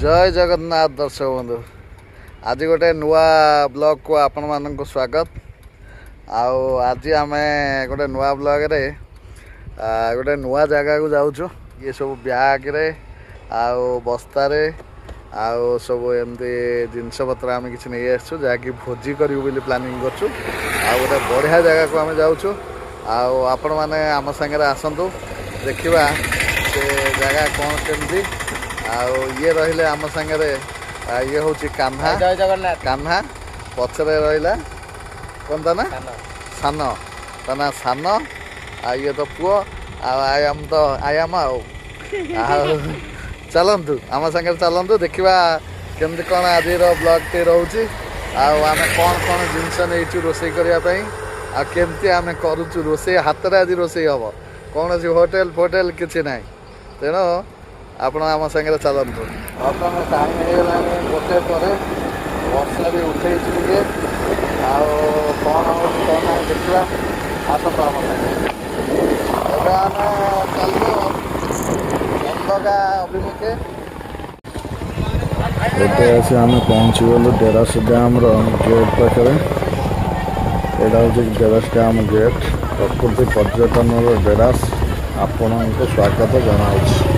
जय जगन्नाथ दर्शक बंधु आज गोटे नुआ ब्लॉग को आपण मानक स्वागत। आज आम गोटे नुआ ब्लॉग रे गोटे नुआ जगह को जाऊँ। ये सब ब्याग रे बस्ता रे सब एमती जिनस पत्र आम कि नहीं आसु जहाँकि भोजी करूँ प्लानिंग करूँ। गोटे बढ़िया जगह को आम जाऊँ। आपण मैंने आम सागर आसतु देखा से जगह कौन केमती ये रहिले आम सागर ये हूँ कान्हा जय जगन्नाथ कान्हा पछरे रहा कौन ता ना सान ता ना सान ये तो पुओ आयाम तो आयाम चलतु आम सागर चलतु देखा केमती कौन आज ब्लॉग टे रोचे आम कौन कौन जिनस नहीं रोसे करने केमती आम करुचु रोसे हाथ में आज रोसे हम कौन सी होटेल फोटेल किसी ना तेणु आपण आम सागर चलतु। बर्तमान टाइम होगा गोटे पर वर्षा भी उठे कौन हो कौन ना देखा आसत आम चलू चंदका अभिमुखे एसे आम पहुँची गलु डेरास डैम गेट पाखे। यहाँ हूँ डेरास डैम गेट प्रकृति पर्यटन डेरास आपण को स्वागत जनाऊँ।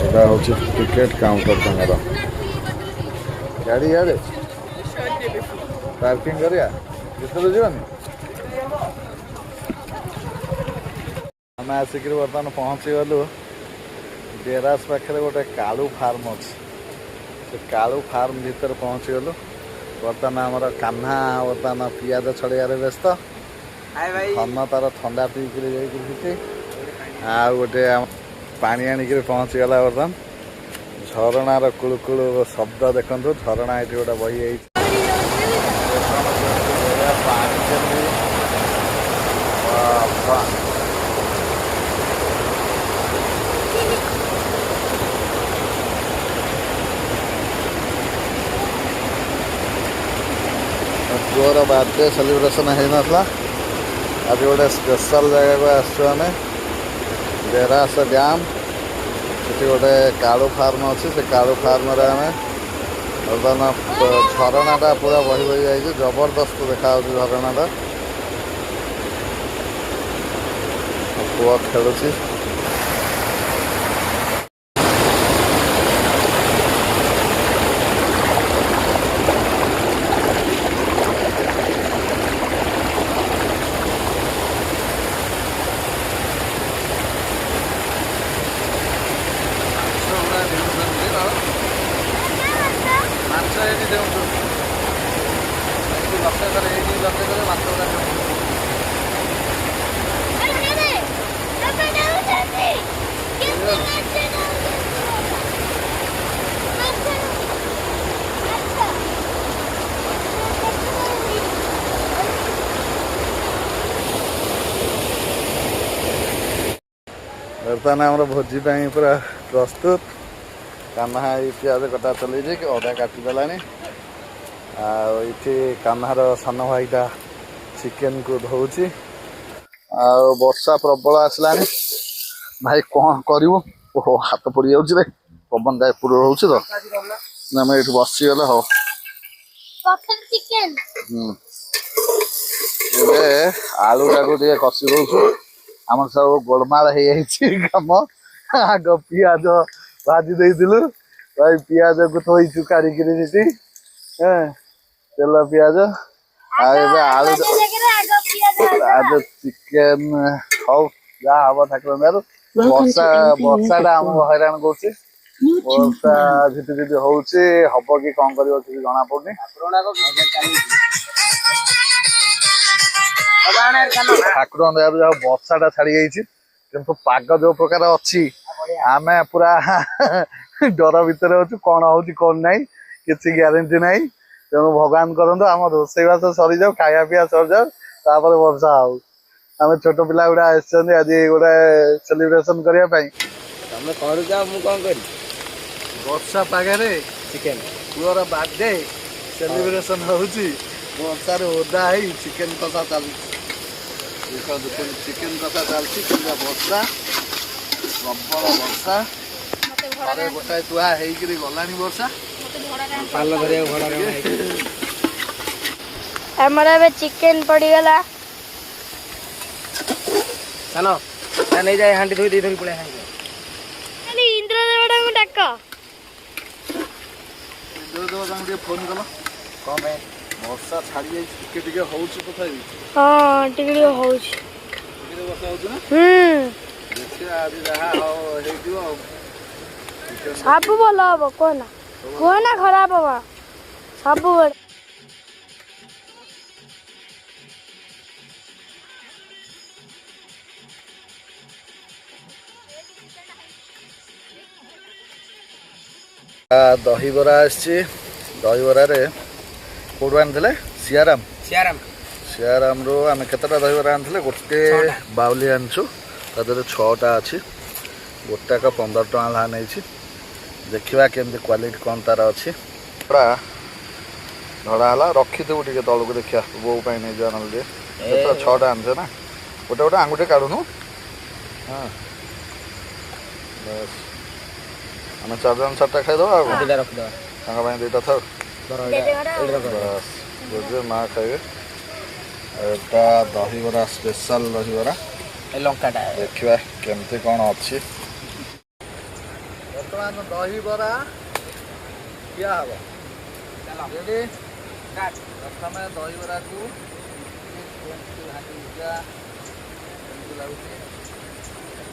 यहाँ हूँ टिकेट काउंटर तंगर गाड़ी यारे पार्किंग करिया भर जीवन आम आसिक बर्तमान पहुँची गलु डेरास पाखे गोटे कालू फार्म अच्छे से कालू फार्म भीतर पहुँची गलु। बर्तमान आमर कान्हा बर्तमान पियाज छड़ाइबार व्यस्त धन तार ठंडा पीकर जा गोटे पानी आनिक पहुँची गला। बर्तमान झरणार कुलुकुलु शब्द देखु झरणा ये गोटे बही पुअर बर्थडे सेलिब्रेशन होना आज गोटे स्पेशल जगह को आसमें डेरास डैम से गोटे कालू फार्म अच्छी से कालू फार्म आम बर्तमान झरणाटा पूरा बही बही जाए जबरदस्त देखा झरणाटा पुआ खेलुची बर्तमान आम भोजी पूरा प्रस्तुत। कान्हा पियाज कटा चल अदा काटिदेला ये कान्हार सान भाईटा चिकेन को धोची वर्षा प्रबल आसला भाई कौन करू हाथ पड़ जाऊे पवन जाए पूरा रोचे तो आम ये बसीगले हम आलू टाक कषि दौचु आम सब गोलमाल हो कम आग पियाज भाजी देलु भाई पियाज को थोचु काढ़ी तेल पियाज आलू आज चिकेन हौ जहाँ हम ठाकुर दयालु वर्षा वर्षाटा आम हैरान कर वर्षा झिटी झिटी हूँ हम कि कौन कर जना पड़नी ठाकुर दयालु जहाँ वर्षाटा छाड़ी जाइए किंतु पाग जो प्रकार अच्छी आम पूरा डर भितर अच्छु कौन हो कौन ना किसी ग्यारंटी ना तेणु भगवान करंतु आम रोसईवास सरी जाऊ खाया पीया सरी जाऊ तापर वर्षा आउ आम छोट पिला गुड़ा आज गोटे सेलिब्रेशन करने वर्षा पागे चिकेन पुअर बर्थडे सेलिब्रेशन होची वर्षार ओदा ही चिकेन कषा चलती चिकेन कषा चलती वर्षा प्रबल वर्षा ଘରେ ଗୋଟାଏ ତୁଆ ହେଇକିରି ଗଲାଣି ବର୍ଷା ପାଲ ଧରିବାକୁ ଘୋଡ଼ା ଆମର ଏବେ ଚିକେନ ପଡ଼ିଗଲା। ସାନ ନେଇଯାଏ ହାଣ୍ଡି ଧୋଇ ଦେଇ ଧରି ପଳେଇ ହାଣ୍ଡି ଖାଲି ଇନ୍ଦ୍ରଦେବଟାଙ୍କୁ ଡାକ। ଇନ୍ଦ୍ରଦେବ ତାଙ୍କୁ ଟିକେ ଫୋନ କଲ। କ'ଣ ପାଇଁ? ବର୍ଷା ଛାଡ଼ି ଯାଇଛି ଟିକେ ଟିକେ ହଉଛି ତଥାପି ହଁ ଟିକେ ଟିକେ ହଉଛି। ଟିକେ ବର୍ଷା ହଉଛି ନା ଦେଖିବା ଆଜି ଯାହା ହେଇଯିବ ଆଉ ସବୁ ଭଲ ହବ କୁହନା କୁହନା ଖରାପ ହବ ସବୁବେଳେ। ଦହିବରା ଆସିଛି। ଦହିବରାରେ କୋଉଠୁ ଆଣିଥିଲେ? ସିଆରାମରୁ ଆମେ କେତେଟା ଦହିବରା ଆଣିଥିଲେ? ଗୋଟେ ବାଉଲି ଆଣିଛୁ, ତା ଦେହରେ 6ଟା ଅଛି। ଗୋଟାକ 15 ଟଙ୍କା ଲେଖା ନେଇଛି। ଦେଖିବା କେମିତି କ୍ୱାଲିଟି କ'ଣ ତାର ଅଛି। ପୁରା ଧଡ଼ା ହେଲା, ରଖିଥିବୁ ଟିକେ ତଳକୁ ଦେଖିବା ବୋଉ ପାଇଁ ନେଇଯିବା ନହେଲେ ଟିକେ। କେତେଟା 6ଟା ଆଣିଛେ ନା, ଗୋଟେ ଗୋଟେ ଆଙ୍ଗୁଠି କାଢୁନୁ। ହଁ ବାସ୍ ଆମେ 4 ଜଣ 4ଟା ଖାଇଦେବା ଆଉ ରଖିଦେବା ତାଙ୍କ ପାଇଁ 2ଟା ଥାଉ। ବାସ୍ ଜେଜେ ମା ଖାଇବେ। ଏଟା ଦହିବରା ସ୍ପେଶାଲ ଦହିବରା। ଲଙ୍କାଟା ଦେଖିବା କେମିତି କ'ଣ ଅଛି। ବର୍ତ୍ତମାନ ଦହିବରା ଖିଆ ହବ। ରେଡ଼ି? ପ୍ରଥମେ ଦହିବରାକୁ କେମିତି ଲାଗୁଛି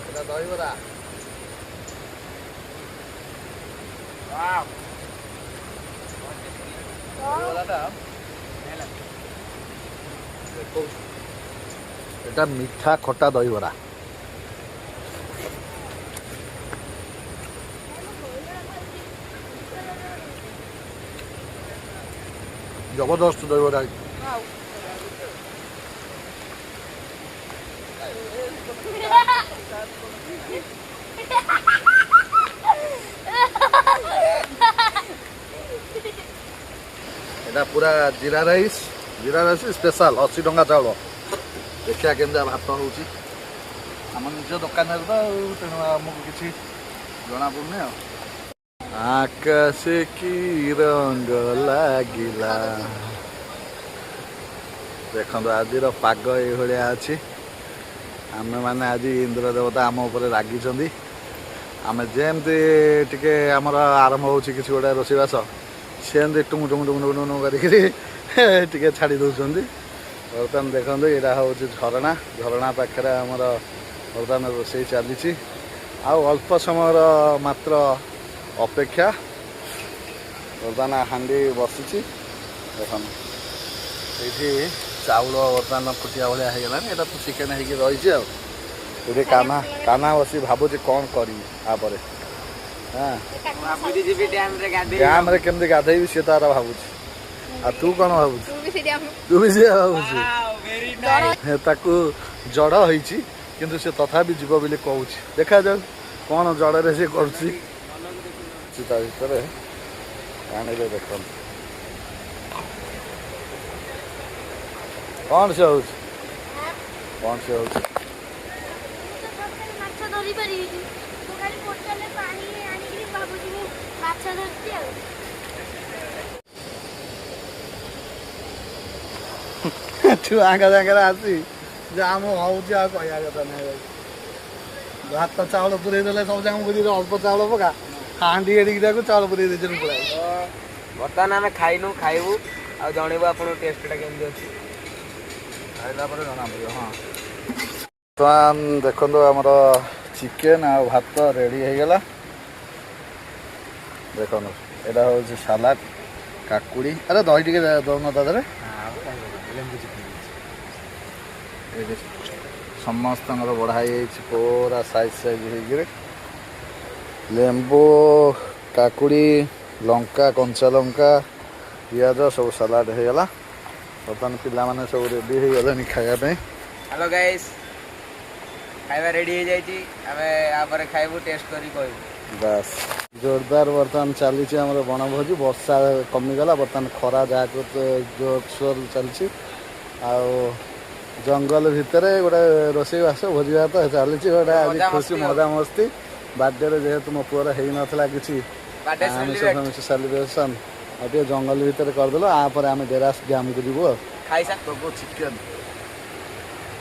ଏଟା ଦହିବରା। এটা মিঠা খটা দহিবরা। জবরদস্ত দহিবরা। এটা পুরা জিরা রাইস স্পেশাল 80 ଟଙ୍କା ଚାଉଳ। ଦେଖିବା କେମିତିଆ ଭାତ ହେଉଛି। ଆମ ନିଜ ଦୋକାନରେ ତ ଆଉ ତେଣୁ ଆମକୁ କିଛି ଜଣାପଡ଼ୁନି ଆଉ। ଆକାଶ କି ରଙ୍ଗ ଲାଗିଲା। ଦେଖନ୍ତୁ ଆଜିର ପାଗ ଏଇଭଳିଆ ଅଛି। ଆମେମାନେ ଆଜି ଇନ୍ଦ୍ର ଦେବତା ଆମ ଉପରେ ରାଗିଛନ୍ତି। ଆମେ ଯେମିତି ଟିକେ ଆମର ଆରମ୍ଭ ହେଉଛି କିଛି ଗୋଟେ ରୋଷେଇବାସ, ସେମିତି ଟୁଙ୍ଗୁ କରିକିରି ଟିକେ ଛାଡ଼ି ଦେଉଛନ୍ତି। ବର୍ତ୍ତମାନ ଦେଖନ୍ତୁ ଏଇଟା ହେଉଛି ଝରଣା ପାଖରେ ଆମର ବର୍ତ୍ତମାନ ରୋଷେଇ ଚାଲିଛି। ଆଉ ଅଳ୍ପ ସମୟର ମାତ୍ର ଅପେକ୍ଷା। ବର୍ତ୍ତମାନ ହାଣ୍ଡି ବସିଛି ଦେଖନ୍ତୁ। ଏଇଠି ଚାଉଳ ବର୍ତ୍ତମାନ ଫୁଟିଆ ଭଳିଆ ହେଇଗଲାଣି। ଏଇଟା ତ ଚିକେନ୍ ହେଇକି ରହିଛି ଆଉ। ଏଠି କାହ୍ନା ବସି ଭାବୁଛି କ'ଣ କରିବି ତାପରେ। ହଁ ଡ୍ୟାମ୍ରେ କେମିତି ଗାଧେଇବି ସେ ତାର ଭାବୁଛି। ଆଉ ତୁ କ'ଣ ଭାବୁଛୁ? ତୁ ବି ସେଇଆ ଭାବୁଛୁ। ତାକୁ ଜଡ଼ ହେଇଛି କିନ୍ତୁ ସେ ତଥାପି ଯିବ ବୋଲି କହୁଛି। ଦେଖାଯାଉ କ'ଣ ଜଡ଼ରେ ସେ କରୁଛି। ତା ଭିତରେ ପାଣିରେ ଦେଖନ୍ତୁ କ'ଣ ସେ ହେଉଛି। ଛୁଆଙ୍କ ସାଙ୍ଗରେ ଆସି ଯାହା ମୁଁ ହେଉଛି ଆଉ କହିବା କଥା ନାହିଁ। ଭାତ ଚାଉଳ ପୁରେଇ ଦେଲେ ସବୁ ଯାକ ବୁଝି ଅଳ୍ପ ଚାଉଳ ପକା ହାଣ୍ଡି ଏଡ଼ିକି ଯାକୁ ଚାଉଳ ପୁରେଇ ଦେଇଛନ୍ତି ପଳାଇ। ବର୍ତ୍ତମାନ ଆମେ ଖାଇବୁ ଆଉ ଜଣେଇବୁ ଆପଣଙ୍କ ଟେଷ୍ଟଟା କେମିତି ଅଛି। ଖାଇଲା ପରେ ଜଣାପଡ଼ିବ। ହଁ ବର୍ତ୍ତମାନ ଦେଖନ୍ତୁ ଆମର ଚିକେନ୍ ଆଉ ଭାତ ରେଡ଼ି ହେଇଗଲା। ଦେଖନ୍ତୁ ଏଇଟା ହେଉଛି ସାଲାଡ଼, କାକୁଡ଼ି। ଆରେ ଦହି ଟିକେ ଦେଉନ ତା ଦେହରେ। ଏଇଠି ସମସ୍ତଙ୍କର ବଢ଼ା ହେଇଯାଇଛି ପୁରା ସାଇଜ୍ ହେଇକିରି। ଲେମ୍ବୁ, କାକୁଡ଼ି, ଲଙ୍କା, କଞ୍ଚା ଲଙ୍କା, ପିଆଜ ସବୁ ସାଲାଡ଼ ହେଇଗଲା। ବର୍ତ୍ତମାନ ପିଲାମାନେ ସବୁ ରେଡ଼ି ହେଇଗଲେଣି ଖାଇବା ପାଇଁ। ହ୍ୟାଲୋ ଗାଇସ୍, ଖାଇବା ରେଡ଼ି ହେଇଯାଇଛି। ଆମେ ଆପରେ ଖାଇବୁ, ଟେଷ୍ଟ କରି କହିବୁ। ବାସ୍ ଜୋରଦାର ବର୍ତ୍ତମାନ ଚାଲିଛି ଆମର ବଣଭୋଜି। ବର୍ଷା କମିଗଲା, ବର୍ତ୍ତମାନ ଖରା ଯାହାକୁ ଜୋରସୋର ଚାଲିଛି। ଆଉ ଜଙ୍ଗଲ ଭିତରେ ଗୋଟେ ରୋଷେଇବାସ ଭୋଜି ଭାତ ଚାଲିଛି। ଗୋଟେ ଆଜି ଖୁସି ମଜାମସ୍ତି ବାର୍ଥଡେରେ ଯେହେତୁ ମୋ ପୁଅର ହେଇନଥିଲା କିଛି ବାର୍ଥଡେ ସେଲିବ୍ରେଟ ସେଲିବ୍ରେସନ୍ ଆଉ ଟିକେ ଜଙ୍ଗଲ ଭିତରେ କରିଦେଲୁ। ଆପରେ ଆମେ ଡେରାସ ଡ୍ୟାମ୍କୁ ଯିବୁ ଆଉ ଖାଇସା ସବୁ ଚିକେନ୍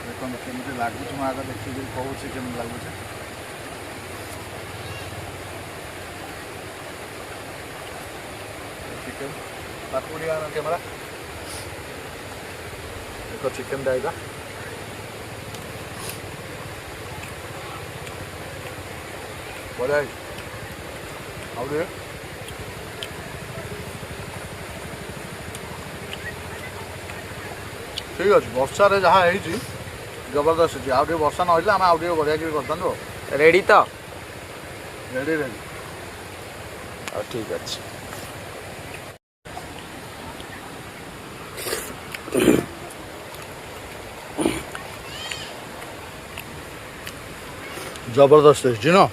ଦେଖନ୍ତୁ କେମିତି ଲାଗୁଛି। ମୁଁ ଆଗ ଦେଖିକି କହୁଛି କେମିତି ଲାଗୁଛି। चिकन पाकुड़ी आना कैमरा देखो चिकन जाएगा बढ़िया आउे ठीक अच्छे वर्षार जहाँ जबरदस्त आउ वर्षा ना आम आउ बढ़िया करता रेडी तो रेडी रेडी ठीक अच्छे जबरदस्त है ना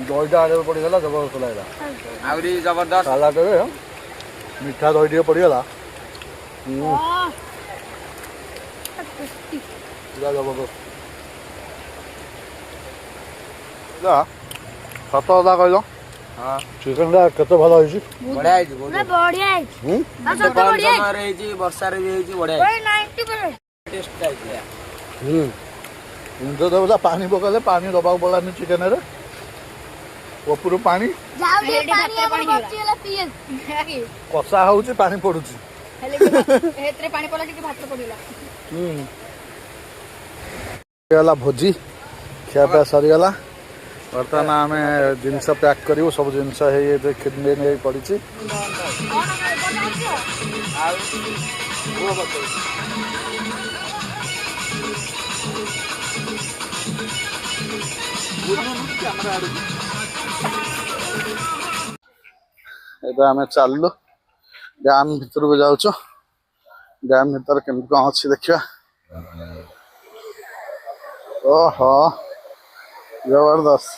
दहीटा आड़े पड़गला जबरदस्त लगेगा आउरी जबरदस्त सालाड मीठा दही टे पड़गला पूरा जबरदस्त सत कथा कहल हाँ चिकेन केते भल होइछि बढ़िया है बहुत ना बढ़िया है कम समय रे जी वर्षा रे भी बढ़िया है 90% टेस्ट है जो देवता पानी पकाले पानी दबा पड़ानी चिकेन रे उपरू पानी जाऊ दे पानी बचिला पिए कषा होउछि पानी पडुछि हेतरे पानी पला कि भात पड़िला गला भोजी खिया पिया सरी गला बर्तमान आम जिनस पैक करूँ सब जिनस किडनी नहीं पड़ी आम चलु डैम भीतर को जाऊँ डैम भीतर केमती कौन अच्छी देखा ओहो जबरदस्त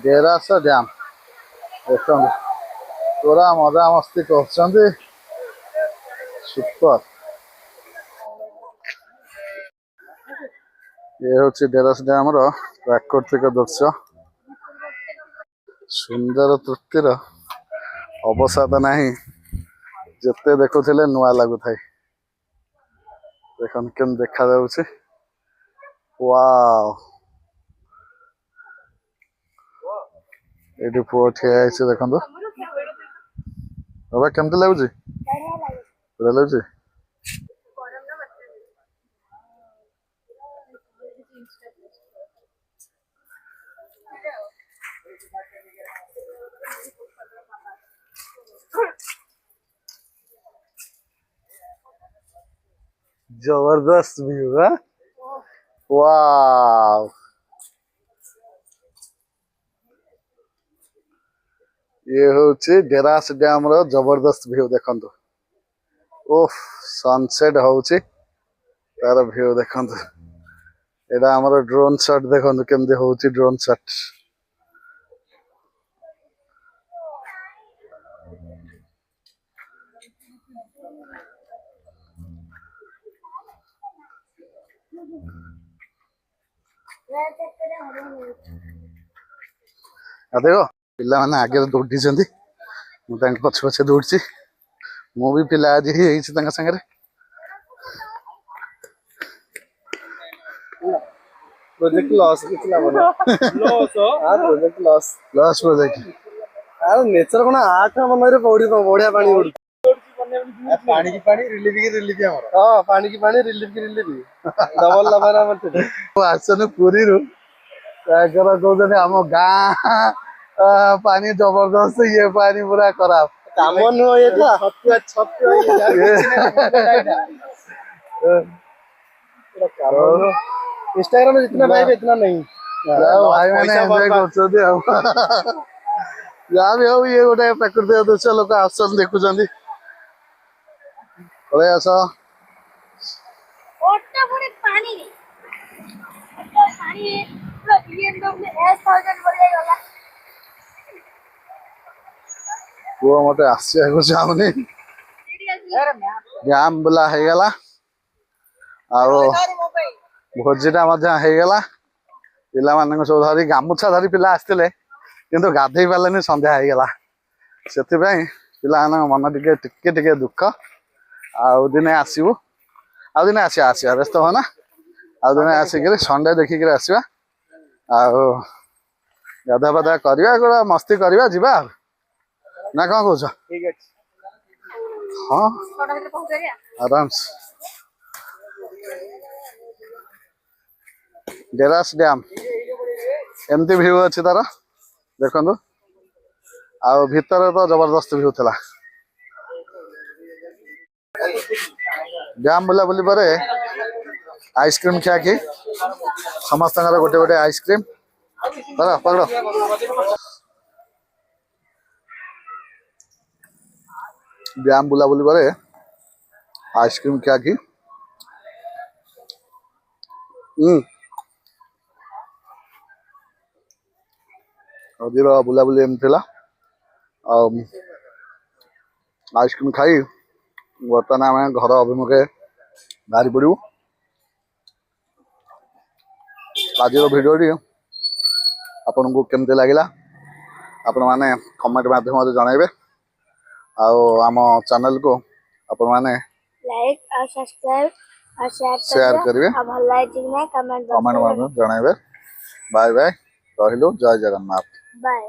डेरास डैम देखो पूरा मजा मस्ती कर सुपर ये हूँ डेरास डैम प्राकृतिक दृश्य सुंदर तृप्तिर अवसाद नहीं जिते देखुले नुआ लगुए देखो केम देखा जाउछि वाओ एडी पुओ ठिया आइছে देखंतु बाबा केमते लागुछि बढ़िया लागुछि जबरदस्त व्यू है वाव ये हूँ डेरास डैम रो जबरदस्त व्यू देखंतु ओफ सनसेट होउछि तार व्यू देखंतु एडा हमर ड्रोन शॉट देखंतु केमते होउछि ड्रोन शॉट देखो पिला मैंने आगे दौड़ी पछ पछे दौड़ी मु भी पिला आज ही Sagar project loss project loss loss project यार नेचर कोन आठ मन रे पौड़ी बढ़िया पानी उड़ पानी की पानी रिलीफ हमर हां पानी की पानी रिलीफ डबल लबाना मत आसन पुरी रु ताकर कहते हम गाँ पानी जबरदस्त ये पानी पूरा खराब काम न ये था छतुआ इंस्टाग्राम में जितना भाई इतना नहीं भाई मैंने एंजॉय करछथि हम जहाँ भी हो ये गोटे प्राकृतिक दृश्य लोक आसन देखुं पड़े आस पानी पूरा BMW S1000 बढ़िया गला ପୁଅ ମତେ ଆସିବାକୁ ଚାହୁଁନି ଡ୍ୟାମ୍ ବୁଲା ହେଇଗଲା ଆଉ ଭୋଜିଟା ମଧ୍ୟ ହେଇଗଲା ପିଲାମାନଙ୍କୁ ସବୁ ଧରି ଗାମୁଛା ଧରି ପିଲା ଆସିଥିଲେ କିନ୍ତୁ ଗାଧେଇ ପାରିଲେନି ସନ୍ଧ୍ୟା ହେଇଗଲା ସେଥିପାଇଁ ପିଲାମାନଙ୍କ ମନ ଟିକେ ଟିକେ ଟିକେ ଦୁଃଖ ଆଉ ଦିନେ ଆସିବୁ ଆଉ ଦିନେ ଆସିବା ବ୍ୟସ୍ତ ହନା ଆଉ ଦିନେ ଆସିକିରି ସଣ୍ଡେ ଦେଖିକିରି ଆସିବା ଆଉ ଗାଧୁଆ ପାଧୁଆ କରିବା ଗୋଟେ ମସ୍ତି କରିବା ଯିବା ଆଉ ନା କଣ କହୁଛ ଠିକ ଅଛି ହଁ ଛଅଟା ଭିତରେ ପହଞ୍ଚିପାରିବା ଆରାମସେ ଡେରାସ ଡ୍ୟାମ୍ ଏମିତି ଭ୍ୟୁ ଅଛି ତାର ଦେଖନ୍ତୁ ଆଉ ଭିତରେ ତ ଜବରଦସ୍ତ ଭ୍ୟୁ ଥିଲା ଡ୍ୟାମ୍ ବୁଲାବୁଲି ପରେ ଆଇସ୍କ୍ରିମ୍ ଖିଆଖି ସମସ୍ତଙ୍କର ଗୋଟେ ଗୋଟେ ଆଇସ୍କ୍ରିମ୍ ପକଡ଼ ଡ୍ୟାମ୍ ବୁଲାବୁଲି ପରେ ଆଇସ୍କ୍ରିମ୍ ଖିଆଖି ଆଜିର ବୁଲାବୁଲି ଏମିତି ଥିଲା ଆଉ ଆଇସ୍କ୍ରିମ୍ ଖାଇ ବର୍ତ୍ତମାନ ଆମେ ଘର ଅଭିମୁଖେ ବାହାରି ପଡ଼ିବୁ ଆଜିର ଭିଡ଼ିଓଟି ଆପଣଙ୍କୁ କେମିତି ଲାଗିଲା ଆପଣମାନେ କମେଣ୍ଟ ମାଧ୍ୟମରେ ଜଣାଇବେ ଆଉ ଆମ ଚ୍ୟାନେଲକୁ ଆପଣମାନେ ଲାଇକ୍ ଆଉ ସବସ୍କ୍ରାଇବ୍ ଆଉ ସେୟାର କରିବେ ଆଉ ଭଲ ଲାଗିଛି କି ନାହିଁ କମେଣ୍ଟ କମେଣ୍ଟ ମାଧ୍ୟମରେ ଜଣାଇବେ ବାଏ ବାଏ ରହିଲୁ ଜୟ ଜଗନ୍ନାଥ ବାଏ